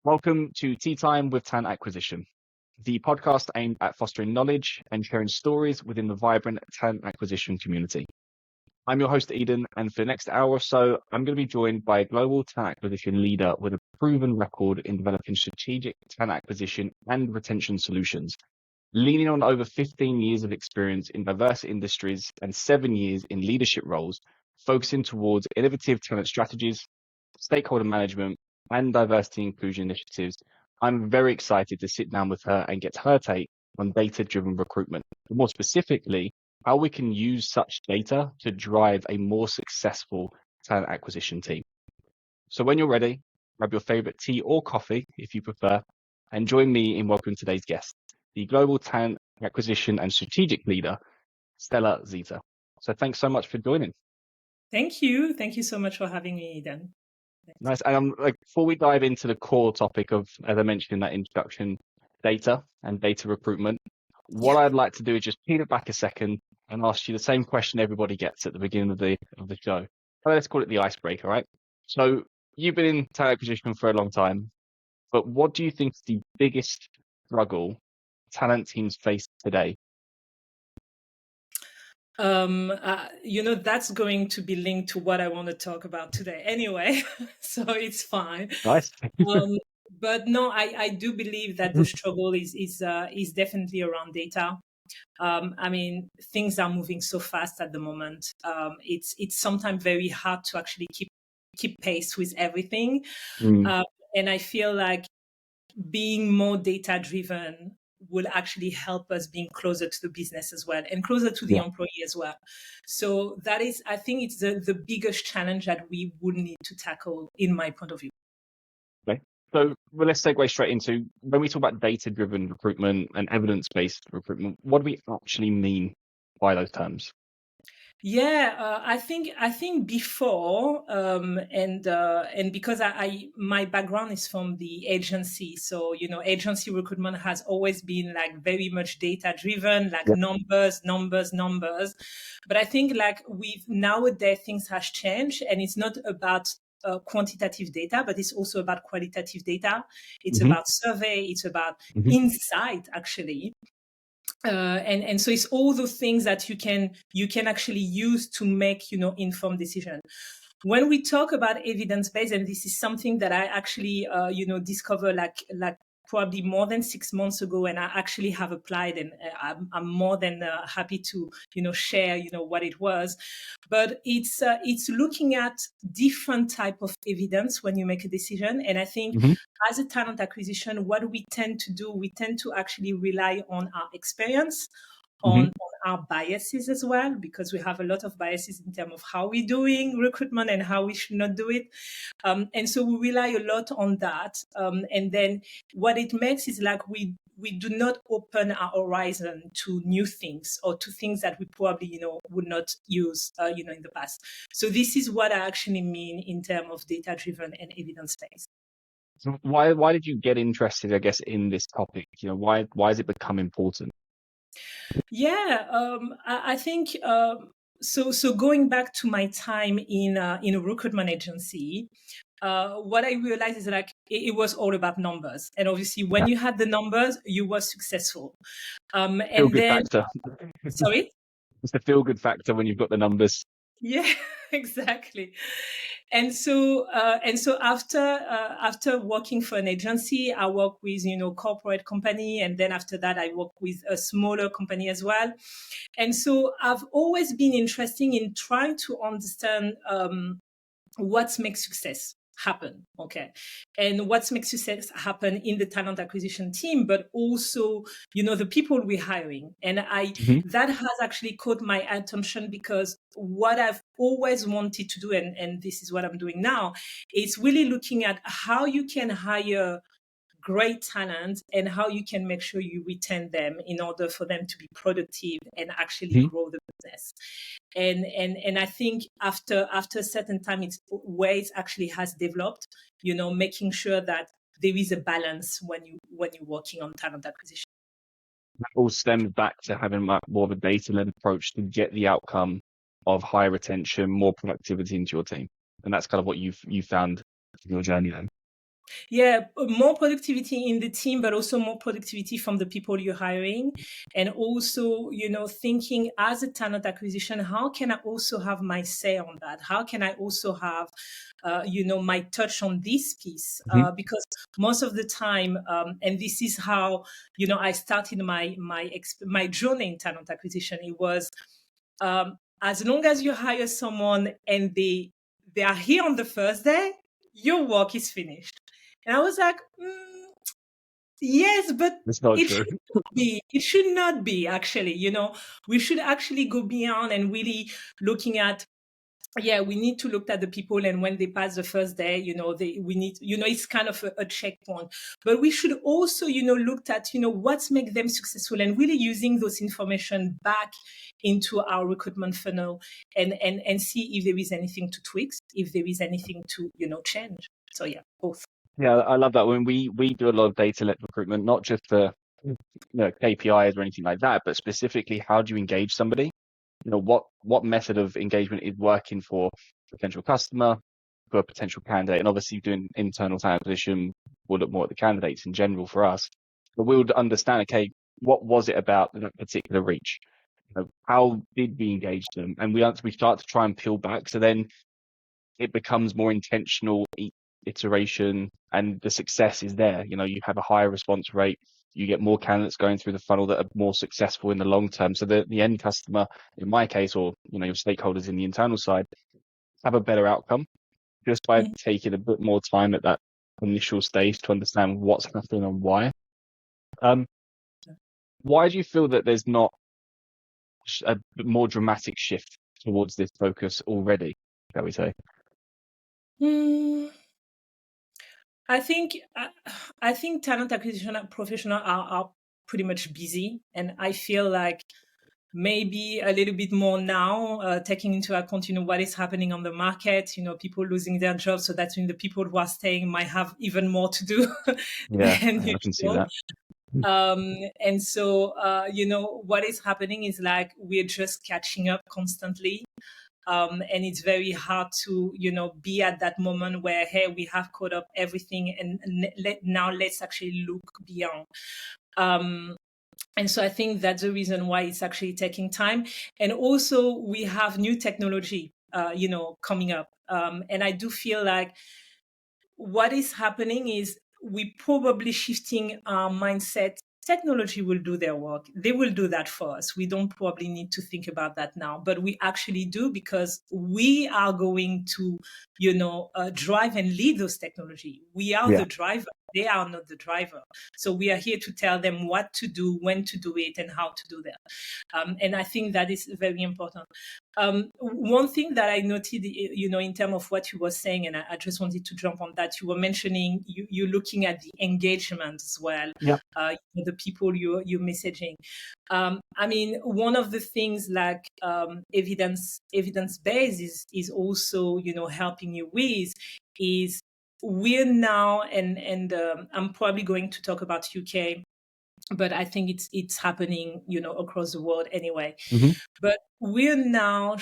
Welcome to Tea Time with Talent Acquisition, the podcast aimed at fostering knowledge and sharing stories within the vibrant talent acquisition community. I'm your host, Eden, and for the next hour or so, I'm going to be joined by a global talent acquisition leader with a proven record in developing strategic talent acquisition and retention solutions, leaning on over 15 years of experience in diverse industries and 7 years in leadership roles, focusing towards innovative talent strategies, stakeholder management, and diversity inclusion initiatives. I'm very excited to sit down with her and get her take on data-driven recruitment. More specifically, how we can use such data to drive a more successful talent acquisition team. So when you're ready, grab your favorite tea or coffee, if you prefer, and join me in welcoming today's guest, the Global Talent Acquisition and Strategic Leader, Stella Zita. So thanks so much for joining. Thank you. Thank you so much for having me, Eden. Nice. And before we dive into the core topic of, as I mentioned in that introduction, data and data recruitment, what I'd like to do is just peel it back a second and ask you the same question everybody gets at the beginning of the show. Let's call it the icebreaker, right? So you've been in talent acquisition for a long time, but what do you think is the biggest struggle talent teams face today? That's going to be linked to what I want to talk about today anyway, so it's fine. Nice. But no, I do believe that the struggle is definitely around data. I mean, things are moving so fast at the moment. It's sometimes very hard to actually keep pace with everything. And I feel like being more data driven will actually help us being closer to the business as well and closer to the employee as well. So that is, I think it's the biggest challenge that we would need to tackle in my point of view. Okay. So let's segue straight into, when we talk about data-driven recruitment and evidence-based recruitment, what do we actually mean by those terms? Yeah, I think before, and because my background is from the agency, so agency recruitment has always been like very much data driven, like numbers. But I think like with nowadays things has changed, and it's not about quantitative data, but it's also about qualitative data. It's about survey, it's about insight actually. And so it's all those things that you can actually use to make informed decision. When we talk about evidence-based, and this is something that I actually discovered like probably more than 6 months ago, and I actually have applied, and I'm more than happy to share what it was. But it's looking at different type of evidence when you make a decision, and I think as a talent acquisition, what we tend to do, we tend to actually rely on our experience, on our biases as well, because we have a lot of biases in terms of how we're doing recruitment and how we should not do it. And so we rely a lot on that. And then what it makes is like we do not open our horizon to new things or to things that we probably, would not use, in the past. So this is what I actually mean in terms of data-driven and evidence-based. So why did you get interested, I guess, in this topic? Why has it become important? Yeah, I think so. Going back to my time in a recruitment agency, what I realized is like it was all about numbers, and obviously when you had the numbers, you were successful. Feel-good factor. Sorry, it's the feel-good factor when you've got the numbers. Yeah, exactly. And so after working for an agency, I worked with corporate company, and then after that I worked with a smaller company as well. And so I've always been interested in trying to understand what makes success happen, and what makes success happen in the talent acquisition team, but also the people we're hiring. And that has actually caught my attention, because what I've always wanted to do, and this is what I'm doing now, is really looking at how you can hire great talent and how you can make sure you retain them in order for them to be productive and actually grow the business. And I think after a certain time, it's ways actually has developed, making sure that there is a balance when you're working on talent acquisition. That all stems back to having more of a data-led approach to get the outcome of higher retention, more productivity into your team. And that's kind of what you found in your journey then. Yeah, more productivity in the team, but also more productivity from the people you're hiring. And also, thinking as a talent acquisition, how can I also have my say on that? How can I also have, my touch on this piece? Hmm. Because most of the time, and this is how, I started my journey in talent acquisition. It was, as long as you hire someone and they are here on the first day, your work is finished. And I was like, yes, but It's not it true. should not be. It should not be, actually. We should actually go beyond and really looking at, yeah, we need to look at the people, and when they pass the first day, we need, it's kind of a checkpoint. But we should also, look at, what's make them successful, and really using those information back into our recruitment funnel, and see if there is anything to tweak, if there is anything to, change. So yeah, both. Yeah, I love that. When we do a lot of data-led recruitment, not just for KPIs or anything like that, but specifically how do you engage somebody? What method of engagement is working for a potential customer, for a potential candidate, and obviously doing internal talent acquisition, we'll look more at the candidates in general for us, but we'll understand, okay, what was it about that particular reach? How did we engage them? And we start to try and peel back. So then it becomes more intentional each iteration, and the success is there. You have a higher response rate, you get more candidates going through the funnel that are more successful in the long term. So the end customer, in my case, or your stakeholders in the internal side, have a better outcome just by Mhm. taking a bit more time at that initial stage to understand what's happening and why. Um, why do you feel that there's not a more dramatic shift towards this focus already, shall we say? Mm, I think I think talent acquisition professional are pretty much busy, and I feel like maybe a little bit more now, taking into account, what is happening on the market, people losing their jobs. So that's when the people who are staying might have even more to do Yeah, than I can see usual. that. And so, what is happening is like we're just catching up constantly. And it's very hard to, be at that moment where, hey, we have caught up everything, and now let's actually look beyond. Um, and so I think that's the reason why it's actually taking time. And also we have new technology, coming up. And I do feel like what is happening is we probably shifting our mindset. Technology will do their work. They will do that for us. We don't probably need to think about that now, but we actually do, because we are going to, drive and lead those technology. We are Yeah. the driver. They are not the driver. So we are here to tell them what to do, when to do it, and how to do that. And I think that is very important. One thing that I noted, in terms of what you were saying, and I just wanted to jump on that. You were mentioning you're looking at the engagement as well, Yeah. the people you're messaging. I mean, one of the things like evidence based is also, helping you with is we're now, and I'm probably going to talk about UK, but I think it's happening, across the world anyway. Hmm. But we're now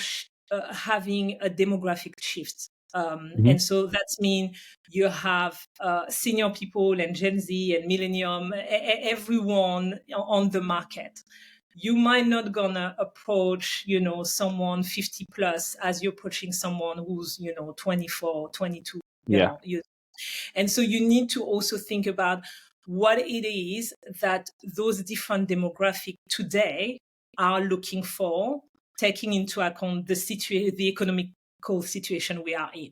having a demographic shift. Hmm. And so that means you have senior people and Gen Z and millennium, everyone on the market. You might not gonna approach, someone 50 plus as you're approaching someone who's, 24, 22, Yeah. and so you need to also think about what it is that those different demographics today are looking for, taking into account the economical situation we are in.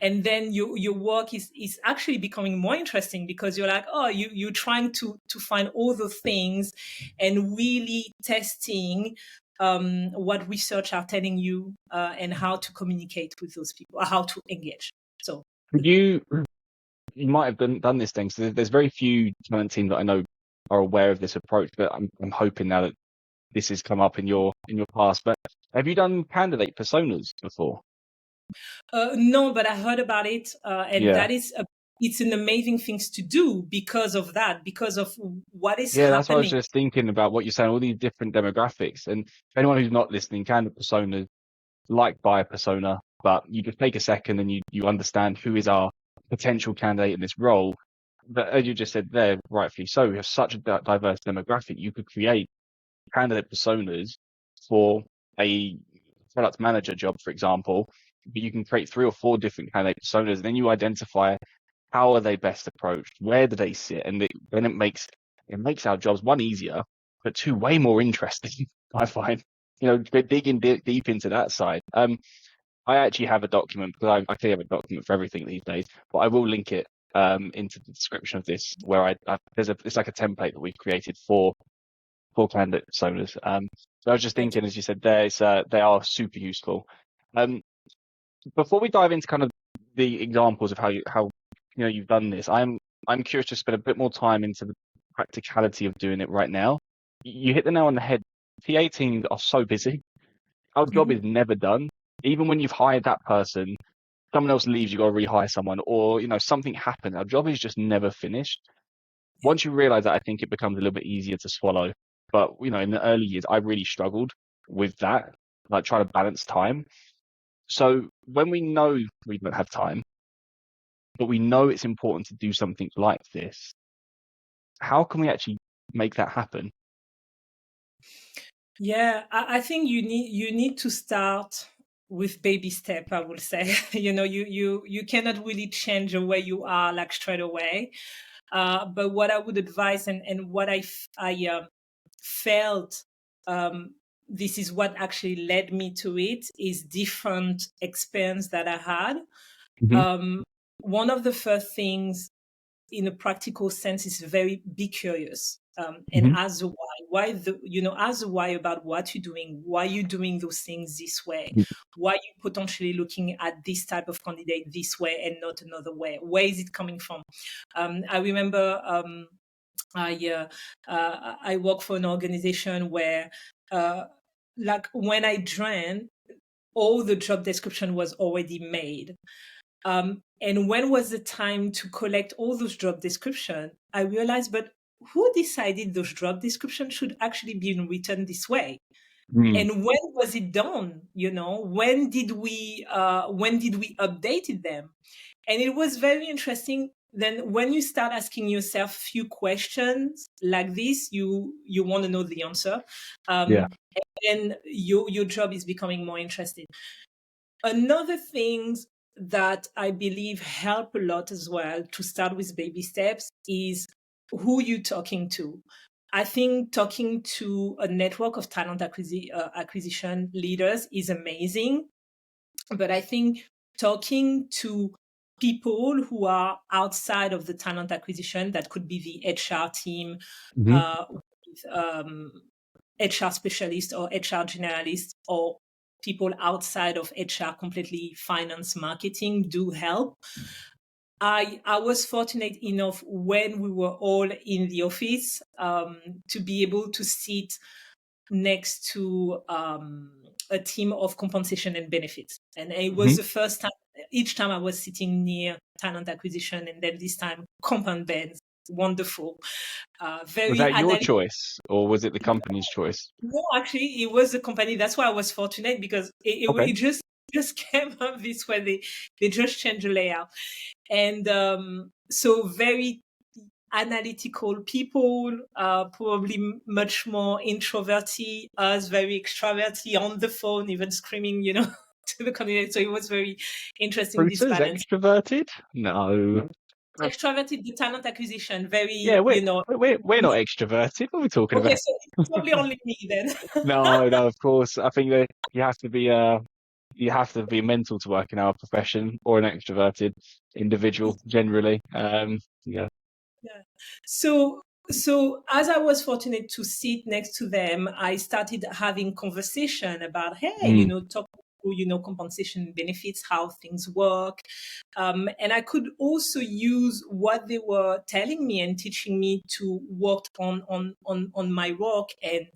And then your work is actually becoming more interesting, because you're like, oh, you're trying to find all the things and really testing what research are telling you, and how to communicate with those people, or how to engage. So Could you might have done this thing. So there's very few talent teams that I know are aware of this approach, but I'm hoping now that this has come up in your past. But have you done candidate personas before? No, but I heard about it, and Yeah. that is it's an amazing things to do because of that, because of what is Yeah, that's what I was happening. just thinking about what you're saying, all these different demographics. And for anyone who's not listening, candidate personas like buyer persona, but you just take a second and you understand who is our potential candidate in this role. But as you just said there, rightfully so, we have such a diverse demographic. You could create candidate personas for a product manager job, for example, but you can create 3 or 4 different candidate personas, and then you identify how are they best approached, where do they sit, and then it makes our jobs, one, easier, but two, way more interesting. I find, digging deep into that side. I actually have a document because I clearly have a document for everything these days, but I will link it into the description of this where it's like a template that we've created for candidate personas. So I was just thinking, as you said, they are super useful. Before we dive into kind of the examples of how you've done this, I'm curious to spend a bit more time into the practicality of doing it right now. You hit the nail on the head. TA teams are so busy. Our job is never done. Even when you've hired that person, someone else leaves, you got to rehire someone, or something happened. Our job is just never finished. Once you realize that, I think it becomes a little bit easier to swallow. But in the early years, I really struggled with that, like trying to balance time. So when we know we don't have time, but we know it's important to do something like this, how can we actually make that happen? Yeah, I think you need to start with baby step, I would say. You cannot really change the way you are like straight away. But what I would advise and what I felt, this is what actually led me to it, is different experience that I had. One of the first things in a practical sense is be curious, and ask the why ask the why about what you're doing, why you're doing those things this way, why you potentially looking at this type of candidate this way and not another way. Where is it coming from? I remember I work for an organization where like when I joined, all the job description was already made. And when was the time to collect all those job descriptions? I realized, but who decided those job descriptions should actually be written this way? And when was it done? When did we updated them? And it was very interesting. Then when you start asking yourself a few questions like this, you want to know the answer. And your job is becoming more interesting. Another thing that I believe help a lot as well to start with baby steps is who you're talking to. I think talking to a network of talent acquisition leaders is amazing. But I think talking to people who are outside of the talent acquisition, that could be the HR team, HR specialist or HR generalist, or people outside of HR, completely finance, marketing, do help. I was fortunate enough when we were all in the office to be able to sit next to a team of compensation and benefits. And it was the first time, each time I was sitting near talent acquisition, and then this time comp and bens. Wonderful. Was that your choice or was it the company's choice? No, actually, it was the company. That's why I was fortunate, because it just came up this way. They just changed the layout. And so very analytical people, probably much more introverted, us very extroverted, on the phone, even screaming, to the candidate. So it was very interesting, this balance. Extroverted? No. Extroverted, the talent acquisition, very, we're not extroverted. What are we talking about? Okay, so it's probably only me then. No, of course. I think that you have to be mental to work in our profession, or an extroverted individual generally. Yeah. So as I was fortunate to sit next to them, I started having conversation about, hey, talk through, compensation benefits, how things work. And I could also use what they were telling me and teaching me to work on my work, and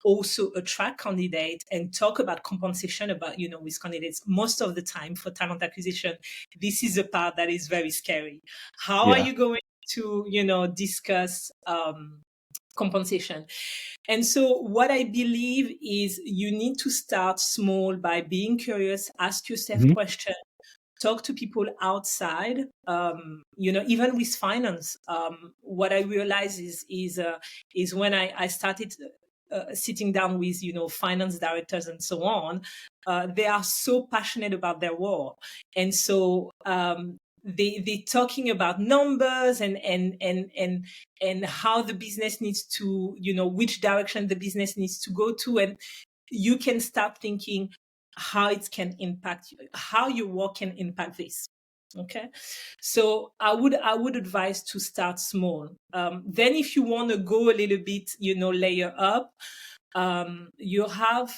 also attract candidates and talk about compensation with candidates. Most of the time for talent acquisition, this is a part that is very scary. How are you going to discuss compensation? And so what I believe is you need to start small by being curious, ask yourself questions, talk to people outside, even with finance, what I realized is when I started sitting down with, finance directors and so on, they are so passionate about their work. And so they talking about numbers and how the business needs to, which direction the business needs to go to. And you can start thinking how it can impact you, how your work can impact this. Okay, so I would advise to start small. Then, if you want to go a little bit, layer up, you have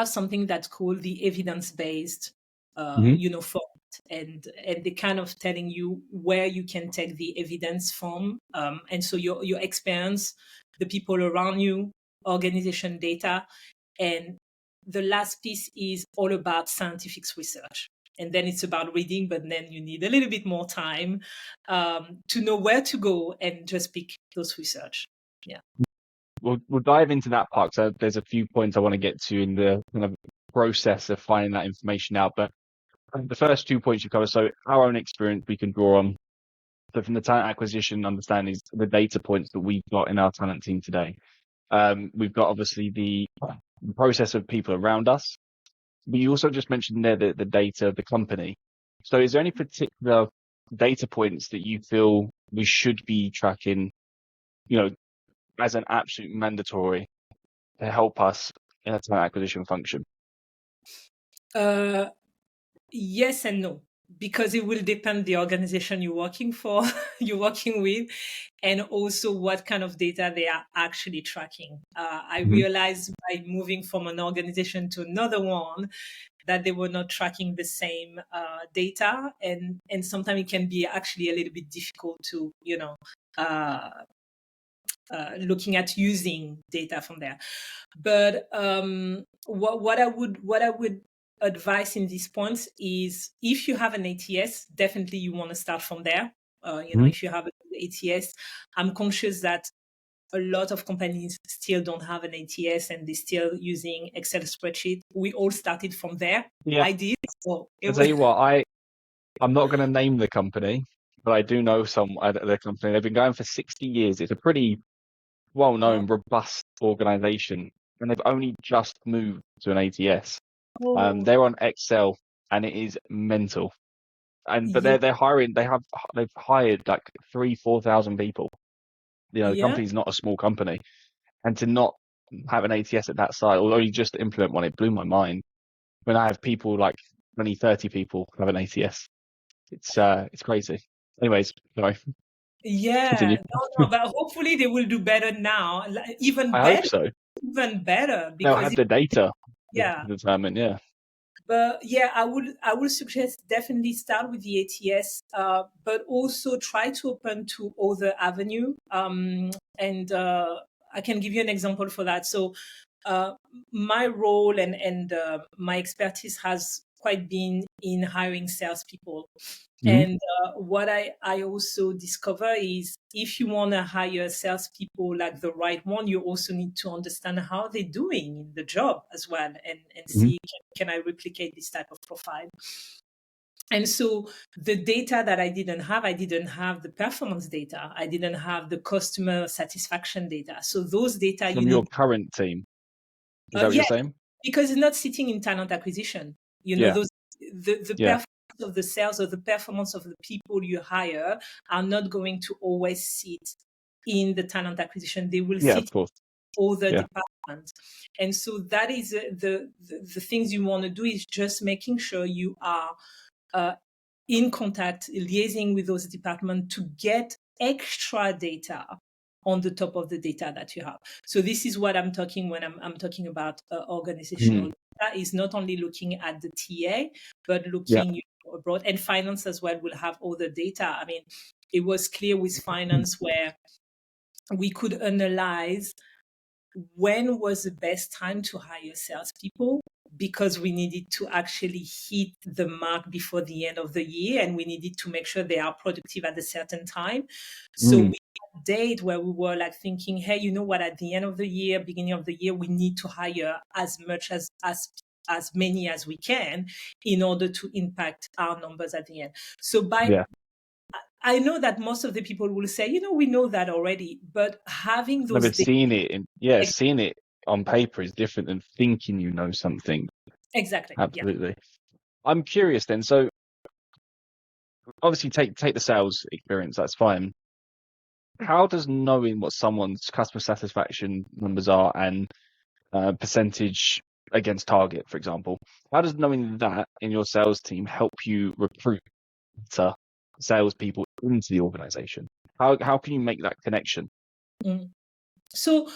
something that's called the evidence-based, format, and they kind of telling you where you can take the evidence from, and so your experience, the people around you, organization data, and the last piece is all about scientific research. And then it's about reading, but then you need a little bit more time to know where to go and just pick those research. Yeah. We'll dive into that part. So there's a few points I want to get to in the kind of process of finding that information out. But the first 2 points you cover, so our own experience we can draw on. So from the talent acquisition understanding is the data points that we've got in our talent team today. We've got obviously the process of people around us, but you also just mentioned there the data of the company. So is there any particular data points that you feel we should be tracking, as an absolute mandatory to help us in a talent acquisition function? Yes and no, because it will depend the organization you're working for, you're working with, and also what kind of data they are actually tracking. I realized by moving from an organization to another one that they were not tracking the same data, and sometimes it can be actually a little bit difficult to, looking at using data from there. But what I would advise in these points is, if you have an ATS, definitely you want to start from there. If you have an ATS, I'm conscious that a lot of companies still don't have an ATS and they're still using Excel spreadsheet. We all started from there. Yeah. I did. So I'll tell you what, I'm not going to name the company, but I do know some at the company. They've been going for 60 years. It's a pretty well-known, robust organization, and they've only just moved to an ATS. They're on Excel, and it is mental. But they're hiring. They've hired like 3,000-4,000 people. The company's not a small company, and to not have an ATS at that size, although you just implement one, it blew my mind. When I have people like 20-30 people have an ATS, it's crazy. Anyways, sorry. Yeah, Continue. no, but hopefully they will do better now, even I better. hope so. Even better, They'll because have the data yeah. to determine, yeah. But yeah, I would suggest definitely start with the ATS, but also try to open to other avenue. And I can give you an example for that. So my role and my expertise has quite been in hiring salespeople. And what I also discover is, if you want to hire salespeople like the right one, you also need to understand how they're doing in the job as well, and see, can I replicate this type of profile? And so the data that I didn't have the performance data, I didn't have the customer satisfaction data. So those data From your current team, is that what you're saying? Because it's not sitting in talent acquisition. Those the performance of the sales or the performance of the people you hire are not going to always sit in the talent acquisition. They will sit in other departments. And so that is the things you want to do, is just making sure you are in contact, liaising with those departments to get extra data on the top of the data that you have. So this is what I'm talking when I'm talking about organizational data, is not only looking at the TA, but looking abroad. And finance as well will have all the data. I mean, it was clear with finance where we could analyze when was the best time to hire salespeople, because we needed to actually hit the mark before the end of the year, and we needed to make sure they are productive at a certain time. So we had a date where we were like thinking, hey, you know what, at the end of the year, beginning of the year, we need to hire as much as as many as we can in order to impact our numbers at the end. So Yeah. I know that most of the people will say, we know that already, but having No, those but data. seeing it on paper is different than thinking you know something. Exactly. Yeah. Absolutely. I'm curious then. So obviously take the sales experience, that's fine. How does knowing what someone's customer satisfaction numbers are and percentage against target, for example, how does knowing that in your sales team help you recruit better salespeople into the organization? How can you make that connection? Mm. So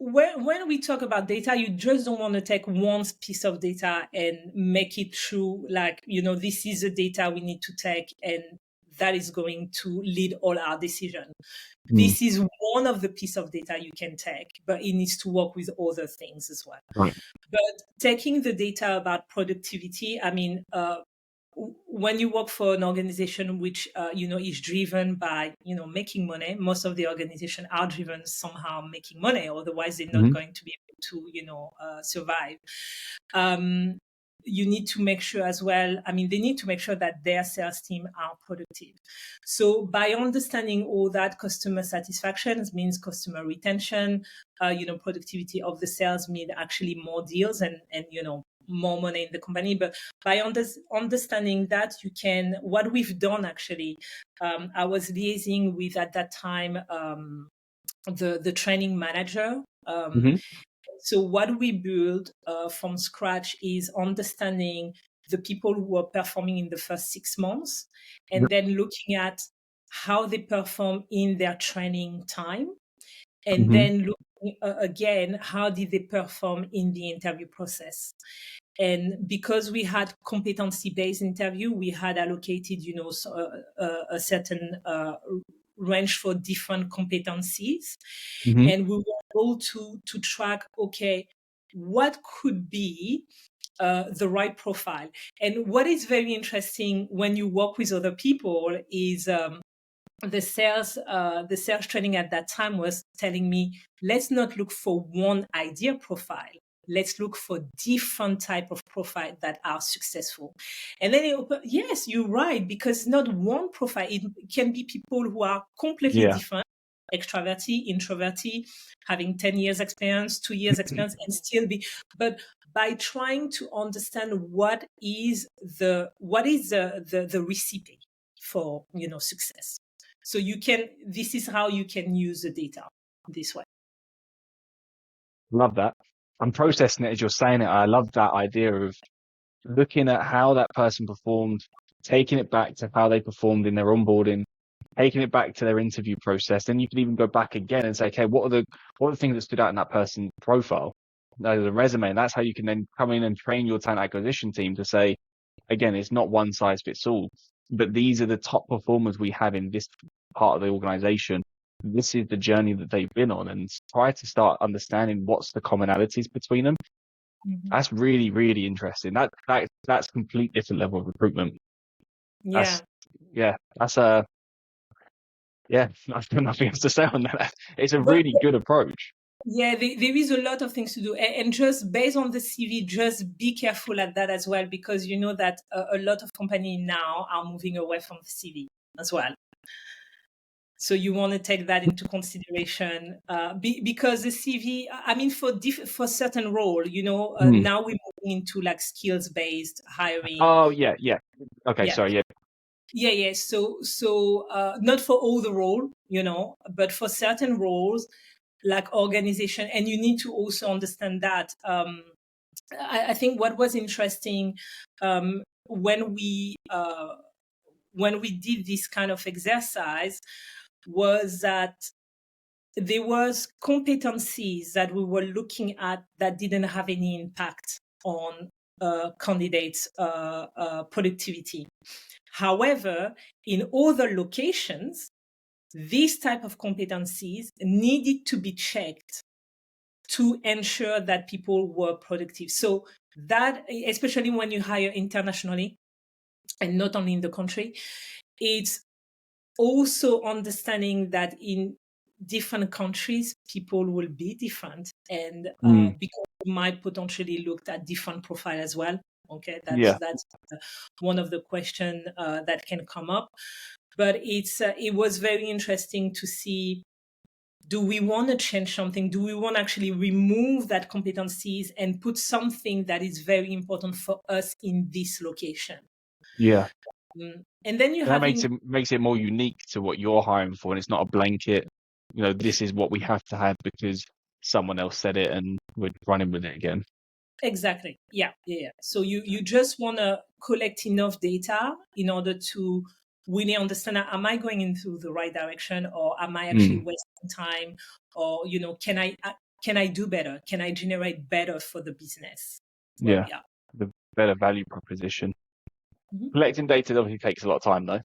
when we talk about data, you just don't want to take one piece of data and make it true. Like, this is the data we need to take, and that is going to lead all our decision. Mm. This is one of the piece of data you can take, but it needs to work with other things as well. Right. But taking the data about productivity, when you work for an organization which is driven by making money, most of the organizations are driven somehow making money, otherwise they're not Mm-hmm. going to be able to survive. You need to make sure as well, they need to make sure that their sales team are productive. So by understanding all that, customer satisfaction means customer retention, productivity of the sales mean actually more deals and more money in the company. But by understanding that, what we've done actually, I was liaising with at that time the training manager. Mm-hmm. So what we build from scratch is understanding the people who are performing in the first 6 months, and then looking at how they perform in their training time, and Mm-hmm. then looking again, how did they perform in the interview process. And because we had competency-based interview, we had allocated, a certain range for different competencies, Mm-hmm. and we were able to track, okay, what could be the right profile. And what is very interesting when you work with other people is the sales training at that time was telling me, let's not look for one ideal profile. Let's look for different type of profile that are successful. And then yes, you're right, because not one profile. It can be people who are completely Yeah. different, extroverted, introverted, having 10 years experience, 2 years experience, and still be. But by trying to understand what is the recipe for success. So this is how you can use the data this way. Love that. I'm processing it as you're saying it. I love that idea of looking at how that person performed, taking it back to how they performed in their onboarding, taking it back to their interview process. Then you can even go back again and say, okay, what are the things that stood out in that person's profile, the resume? And that's how you can then come in and train your talent acquisition team to say, again, it's not one size fits all, but these are the top performers we have in this part of the organization. This is the journey that they've been on, and try to start understanding what's the commonalities between them. Mm-hmm. That's really, really interesting. That's complete different level of recruitment. Yeah. That's I've got nothing else to say on that. It's a But really good approach. yeah, there is a lot of things to do, and just based on the CV, just be careful at that as well, because you know that a lot of companies now are moving away from the CV as well. So you want to take that into consideration because the CV, for certain role, now we're moving into like skills-based hiring. Oh yeah. Okay, Yeah. sorry. Yeah. Yeah. So not for all the role, but for certain roles, like organization, and you need to also understand that. I think what was interesting when we did this kind of exercise was that there was competencies that we were looking at that didn't have any impact on candidates' productivity. However, in other locations, these type of competencies needed to be checked to ensure that people were productive. So that, especially when you hire internationally and not only in the country, it's also understanding that in different countries, people will be different, and because you might potentially look at different profile as well. Okay, that's one of the question that can come up. But it was very interesting to see, do we want to change something? Do we want to actually remove that competencies and put something that is very important for us in this location? Yeah. And then you that have makes it more unique to what you're hiring for, and it's not a blanket, this is what we have to have because someone else said it and we're running with it again. Exactly. Yeah. So you just want to collect enough data in order to really understand, am I going into the right direction, or am I actually wasting time, or can I do better? Can I generate better for the business? The better value proposition. Collecting data obviously takes a lot of time though,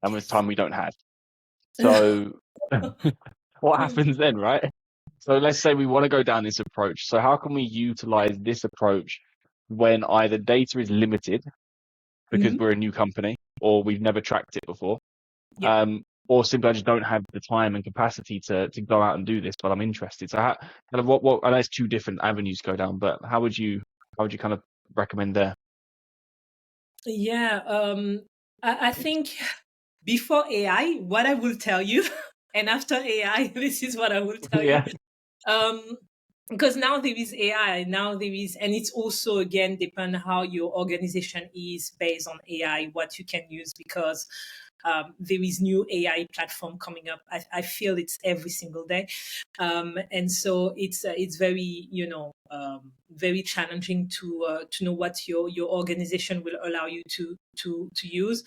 and it's time we don't have. So what happens then, right? So let's say we want to go down this approach. So how can we utilize this approach when either data is limited because we're a new company or we've never tracked it before, or simply I just don't have the time and capacity to go out and do this, but I'm interested. So how, kind of what I know it's two different avenues to go down, but how would you kind of recommend there? I think before AI, what I will tell you, and after AI, this is what I will tell you. Because now there is AI, and it's also, again, depend how your organization is based on AI, what you can use, because there is new AI platform coming up. I feel it's every single day. And so it's very, very challenging to know what your organization will allow you to use.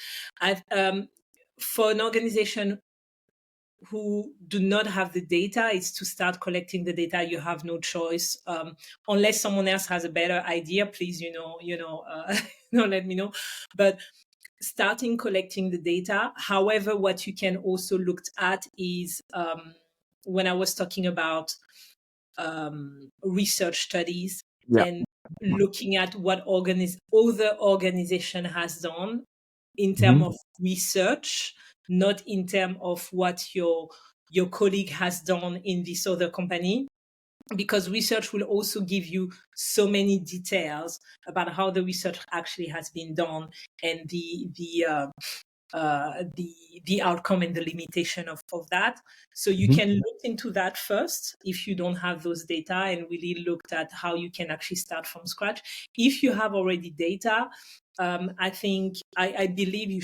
For an organization who do not have the data, is to start collecting the data. You have no choice, unless someone else has a better idea. Please, let me know. But starting collecting the data. However, what you can also look at is, when I was talking about research studies and looking at what other organization has done in terms of research, not in terms of what your colleague has done in this other company, because research will also give you so many details about how the research actually has been done, and the outcome and the limitation of that. So you can look into that first if you don't have those data, and really looked at how you can actually start from scratch. If you have already data, I believe you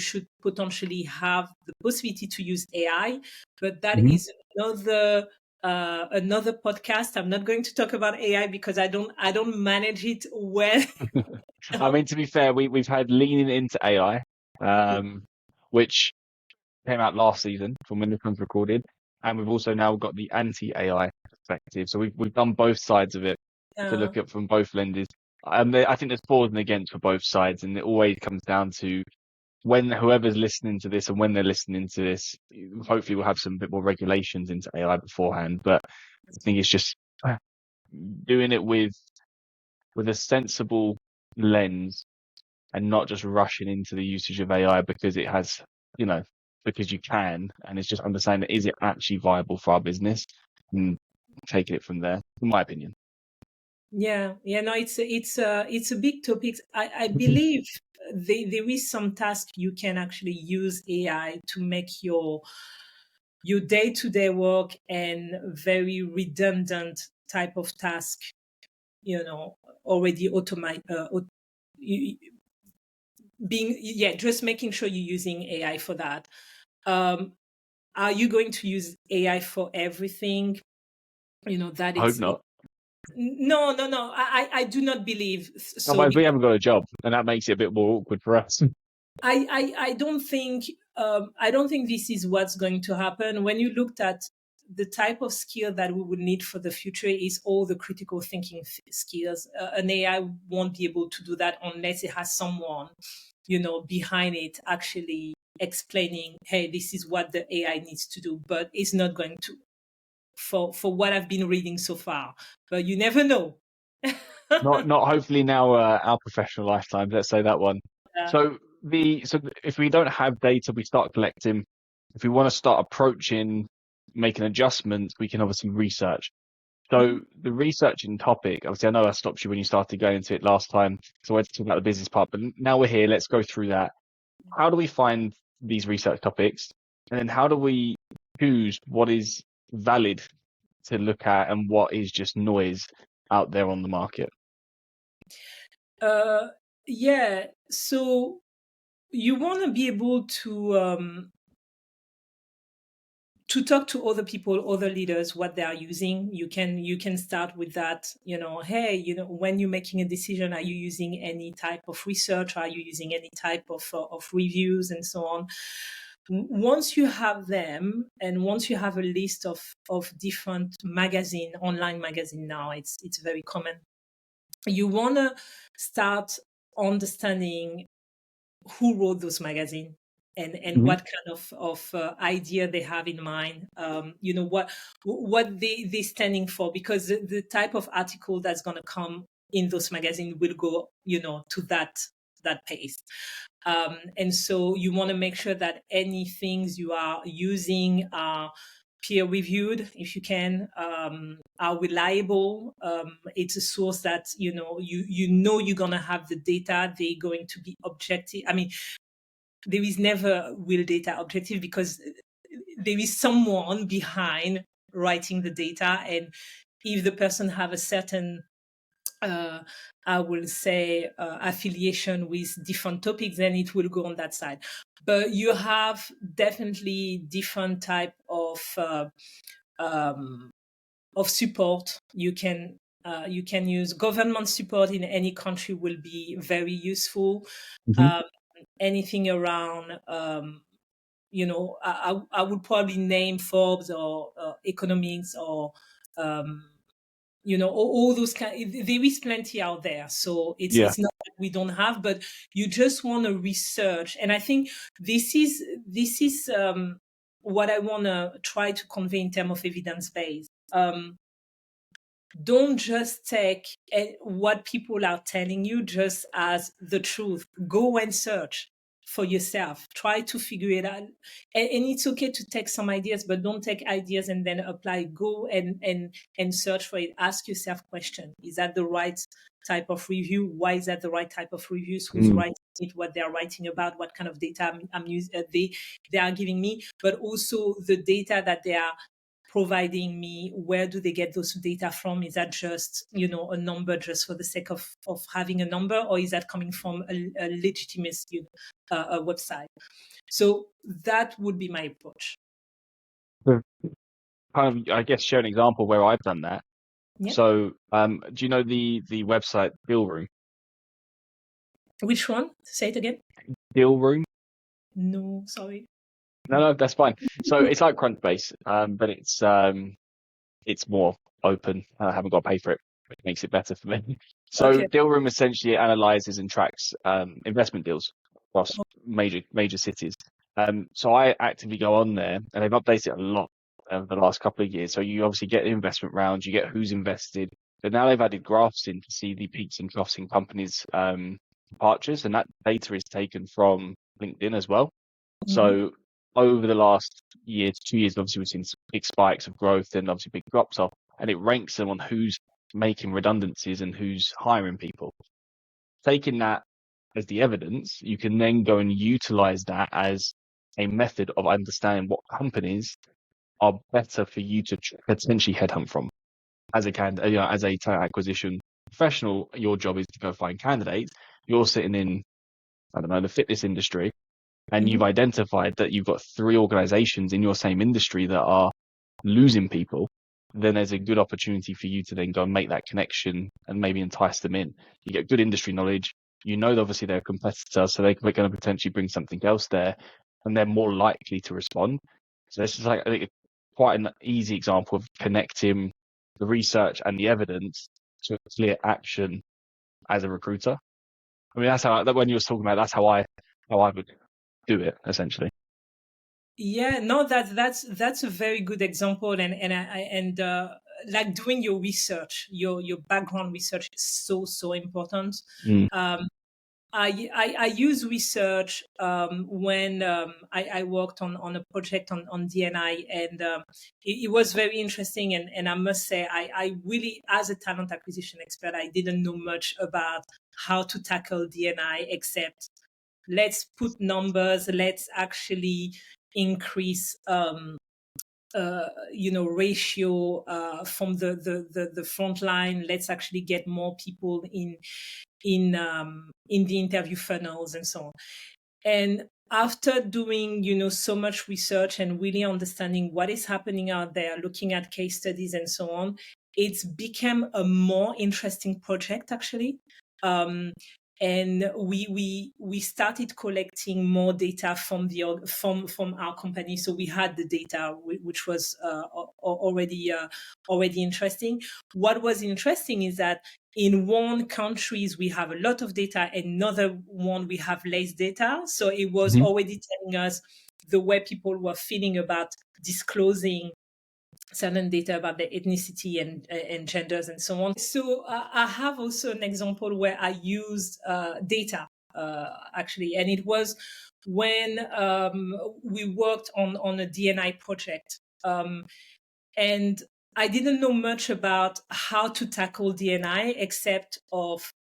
should potentially have the possibility to use AI, but that is another podcast. I'm not going to talk about AI because I don't manage it well. I mean, to be fair, we've had leaning into AI, which came out last season from when this one's recorded, and we've also now got the anti-AI perspective. So we've done both sides of it to look at from both lenses. I think there's pros and against for both sides, and it always comes down to when whoever's listening to this and when they're listening to this, hopefully we'll have some bit more regulations into AI beforehand. But I think it's just doing it with a sensible lens and not just rushing into the usage of AI because it has, because you can, and it's just understanding, is it actually viable for our business, and taking it from there, in my opinion. No, it's a big topic. I believe there is some task you can actually use AI to make your day-to-day work and very redundant type of task, already automate. Just making sure you're using AI for that. Are you going to use AI for everything? That I hope not. No. I do not believe so. Otherwise, we haven't got a job, and that makes it a bit more awkward for us. I don't think this is what's going to happen. When you looked at the type of skill that we would need for the future, is all the critical thinking skills. An AI won't be able to do that unless it has someone, behind it actually explaining, hey, this is what the AI needs to do, but it's not going to, for what I've been reading so far. But you never know. not hopefully now our professional lifetimes, let's say that one. So if we don't have data, we start collecting. If we want to start approaching make an adjustment, we can obviously research. So the researching topic, obviously, I know I stopped you when you started going into it last time, so I wanted to talk about the business part, but now we're here, let's go through that. How do we find these research topics? And then how do we choose what is valid to look at and what is just noise out there on the market? Yeah, so you want to be able to talk to other people, other leaders, what they are using. You can start with that. Hey, when you're making a decision, are you using any type of research? Are you using any type of reviews and so on? Once you have them, and once you have a list of different online magazine now, it's very common. You want to start understanding who wrote those magazines and what kind of idea they have in mind, what they standing for, because the type of article that's going to come in those magazines will go to that pace. And so you want to make sure that any things you are using are peer reviewed, if you can, are reliable. It's a source that you know you're gonna have the data. They're going to be objective. I mean, there is never real data objective, because there is someone behind writing the data, and if the person have a certain I will say affiliation with different topics, then it will go on that side. But you have definitely different type of support. You can use government support in any country will be very useful. Anything around I would probably name Forbes or economics or all those there is plenty out there, so it's not that we don't have, but you just want to research. And I think this is what I want to try to convey in terms of evidence-based. Don't just take what people are telling you just as the truth. Go and search for yourself. Try to figure it out. And it's okay to take some ideas, but don't take ideas and then apply. Go and search for it. Ask yourself question. Is that the right type of review? Why is that the right type of reviews? Who's writing it? What they're writing about? What kind of data I'm using? They are giving me, but also the data that they are providing me, where do they get those data from? Is that just a number just for the sake of having a number, or is that coming from a legitimate a website? So that would be my approach. Kind of, I guess, share an example where I've done that. Yeah. So do you know the website Deal Room? Which one? Say it again. Deal Room? No, sorry. No, that's fine. So it's like Crunchbase, but it's more open. I haven't got to pay for it, which makes it better for me. So Okay. Deal Room essentially analyzes and tracks investment deals across major cities. So I actively go on there, and they've updated it a lot over the last couple of years. So you obviously get the investment rounds, you get who's invested, but now they've added graphs in to see the peaks and troughs in companies' departures, and that data is taken from LinkedIn as well. So over the last year to 2 years, obviously we've seen big spikes of growth and obviously big drops off, and it ranks them on who's making redundancies and who's hiring people. Taking that as the evidence, you can then go and utilize that as a method of understanding what companies are better for you to potentially headhunt from. As a as a talent acquisition professional, your job is to go find candidates. You're sitting in, I don't know, the fitness industry, and you've identified that you've got 3 organizations in your same industry that are losing people, then there's a good opportunity for you to then go and make that connection and maybe entice them in. You get good industry knowledge. Obviously they're a competitor, so they're going to potentially bring something else there, and they're more likely to respond. So this is like, I think, quite an easy example of connecting the research and the evidence to a clear action as a recruiter. I mean, that's how, when you were talking about, that's how I would do it essentially. Yeah, no, that's a very good example, and like doing your research, your background research is so important. I use research when I worked on a project on DNI, and it was very interesting. And I must say, I really, as a talent acquisition expert, I didn't know much about how to tackle DNI, except let's put numbers, let's actually increase ratio from the front line. Let's actually get more people in the interview funnels and so on. And after doing so much research and really understanding what is happening out there, looking at case studies and so on, it's become a more interesting project actually. And we started collecting more data from our company. So we had the data, which was already interesting. What was interesting is that in one countries we have a lot of data, another one we have less data. So it was already telling us the way people were feeling about disclosing certain data about their ethnicity and genders and so on. So I have also an example where I used data actually, and it was when we worked on a DNI project, and I didn't know much about how to tackle DNI except of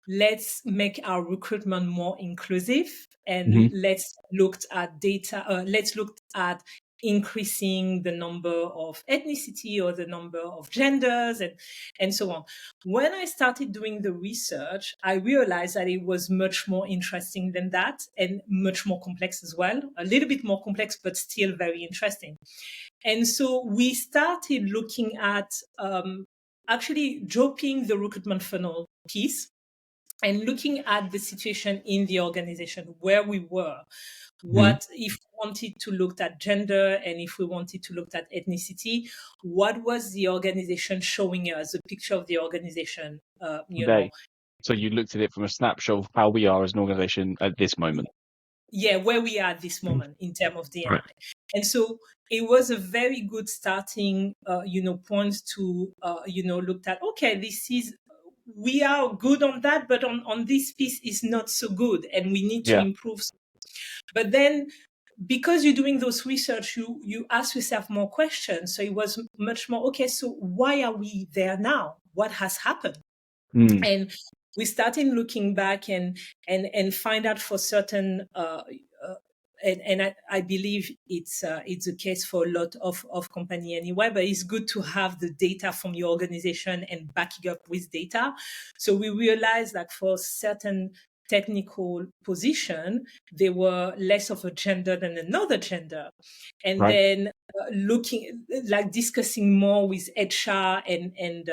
let's make our recruitment more inclusive, and let's look at data. Let's look at increasing the number of ethnicity or the number of genders and so on. When I started doing the research, I realized that it was much more interesting than that, and much more complex as well. A little bit more complex, but still very interesting. And so we started looking at actually dropping the recruitment funnel piece and looking at the situation in the organization where we were. What if we wanted to look at gender, and if we wanted to look at ethnicity, what was the organization showing us, a picture of the organization, So you looked at it from a snapshot of how we are as an organization at this moment. Yeah, where we are at this moment in terms of DNI. Right. And so it was a very good starting, point to, look at, okay, we are good on that, but on this piece is not so good, and we need to improve. But then, because you're doing those research, you ask yourself more questions. So it was much more, okay, so why are we there now? What has happened? And we started looking back and find out for certain, and I believe it's a case for a lot of company anyway, but it's good to have the data from your organization and backing up with data. So we realized that for certain technical position, they were less of a gender than another gender. And then discussing more with HR and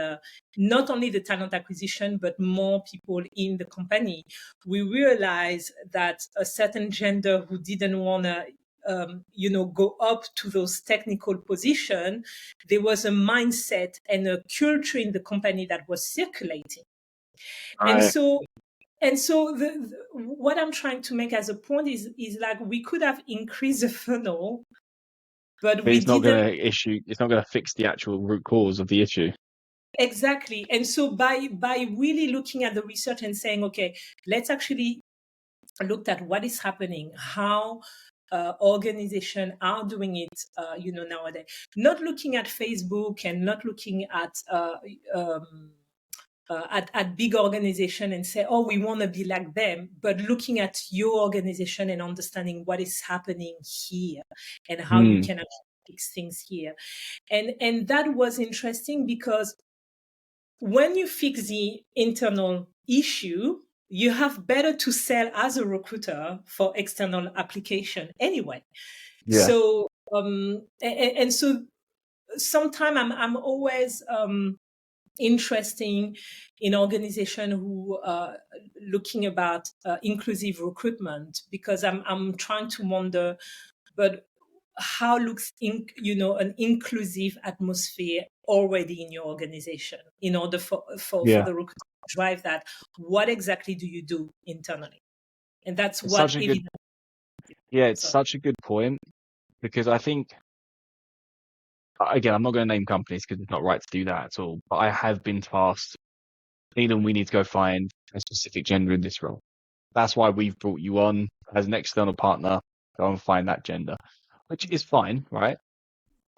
not only the talent acquisition, but more people in the company, we realized that a certain gender who didn't want to go up to those technical positions, there was a mindset and a culture in the company that was circulating. And so what I'm trying to make as a point is like we could have increased the funnel, but we it's not going to fix the actual root cause of the issue. Exactly. And so by really looking at the research and saying, okay, let's actually look at what is happening, how organizations are doing it, nowadays, not looking at Facebook and not looking at big organization and say, oh, we want to be like them, but looking at your organization and understanding what is happening here and how you can actually fix things here. And that was interesting because when you fix the internal issue, you have better to sell as a recruiter for external application anyway. Yeah. So, and so sometimes I'm always interesting in organization who are looking about inclusive recruitment, because I'm trying to wonder, but how looks an inclusive atmosphere already in your organization in order for the recruiter to drive that? What exactly do you do internally? And that's it's what it's such a good point, because I think, again, I'm not going to name companies because it's not right to do that at all, but I have been tasked, Eden, we need to go find a specific gender in this role. That's why we've brought you on as an external partner. Go and find that gender, which is fine, right?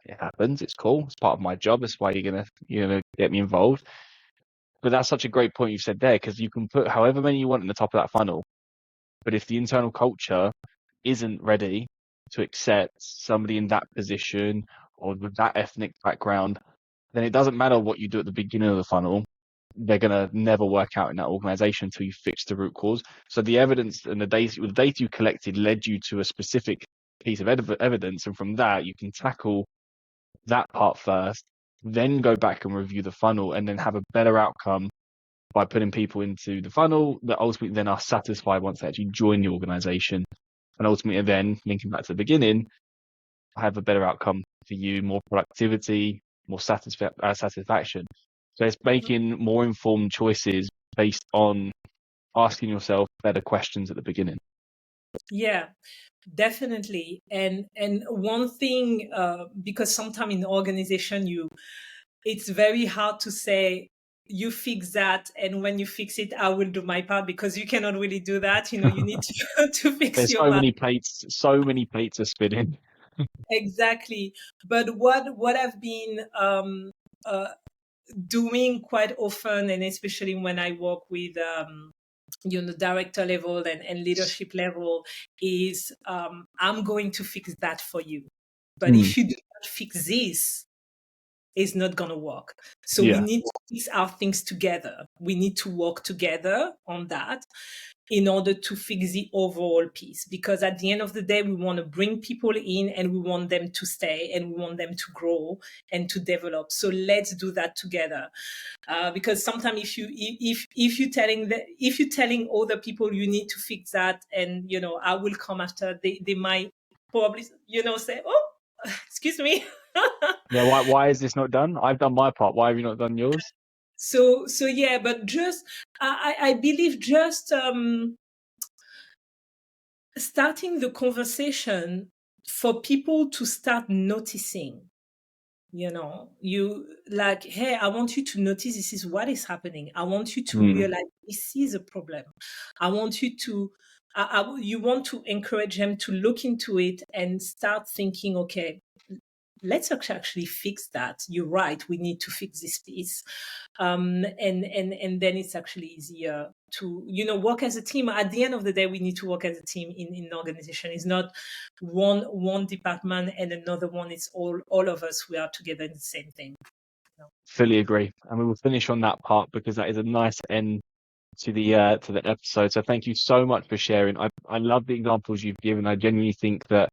It happens. It's cool. It's part of my job. That's why you're gonna get me involved. But that's such a great point you said there, because you can put however many you want in the top of that funnel. But if the internal culture isn't ready to accept somebody in that position or with that ethnic background, then it doesn't matter what you do at the beginning of the funnel. They're going to never work out in that organization until you fix the root cause. So the evidence and the data you collected led you to a specific piece of evidence. And from that, you can tackle that part first, then go back and review the funnel, and then have a better outcome by putting people into the funnel that ultimately then are satisfied once they actually join the organization. And ultimately then, linking back to the beginning, have a better outcome for you, more productivity, more satisfaction. So it's making more informed choices based on asking yourself better questions at the beginning. Yeah, definitely. And one thing, because sometimes in organization, it's very hard to say you fix that, and when you fix it, I will do my part, because you cannot really do that. You need to fix There's your part. so many plates are spinning. Exactly. But what I've been doing quite often, and especially when I work with director level and leadership level, is I'm going to fix that for you. But if you do not fix this, it's not going to work. So we need to fix our things together. We need to work together on that in order to fix the overall piece. Because at the end of the day, we want to bring people in, and we want them to stay, and we want them to grow and to develop. So let's do that together. Because sometimes if you're telling other people you need to fix that, and I will come after, they might probably say, oh, excuse me. Yeah, why is this not done? I've done my part. Why have you not done yours? So yeah, but just I believe just starting the conversation for people to start noticing. You like, hey, I want you to notice this is what is happening. I want you to realize this is a problem. I want you to you want to encourage them to look into it and start thinking, okay, let's actually fix that. You're right. We need to fix this piece. And then it's actually easier to, work as a team. At the end of the day, we need to work as a team in an organization. It's not one department and another one. It's all of us. We are together in the same thing. Fully agree. And we will finish on that part, because that is a nice end to the episode. So thank you so much for sharing. I love the examples you've given. I genuinely think that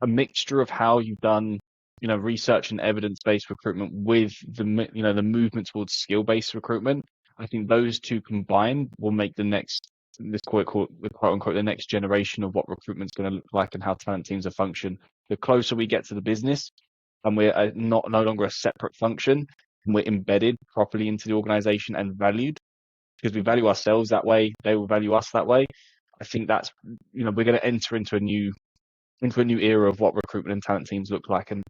a mixture of how you've done, research and evidence-based recruitment with the movement towards skill-based recruitment, I think those two combined will make this quote unquote the next generation of what recruitment's going to look like and how talent teams are function. The closer we get to the business, and we're no longer a separate function, and we're embedded properly into the organization and valued, because we value ourselves that way, they will value us that way. I think that's, we're going to enter into a new era of what recruitment and talent teams look like. And,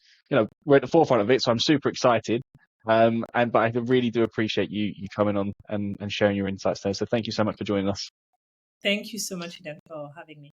we're at the forefront of it. So I'm super excited. But I really do appreciate you coming on and sharing your insights there. So thank you so much for joining us. Thank you so much, Eden, for having me.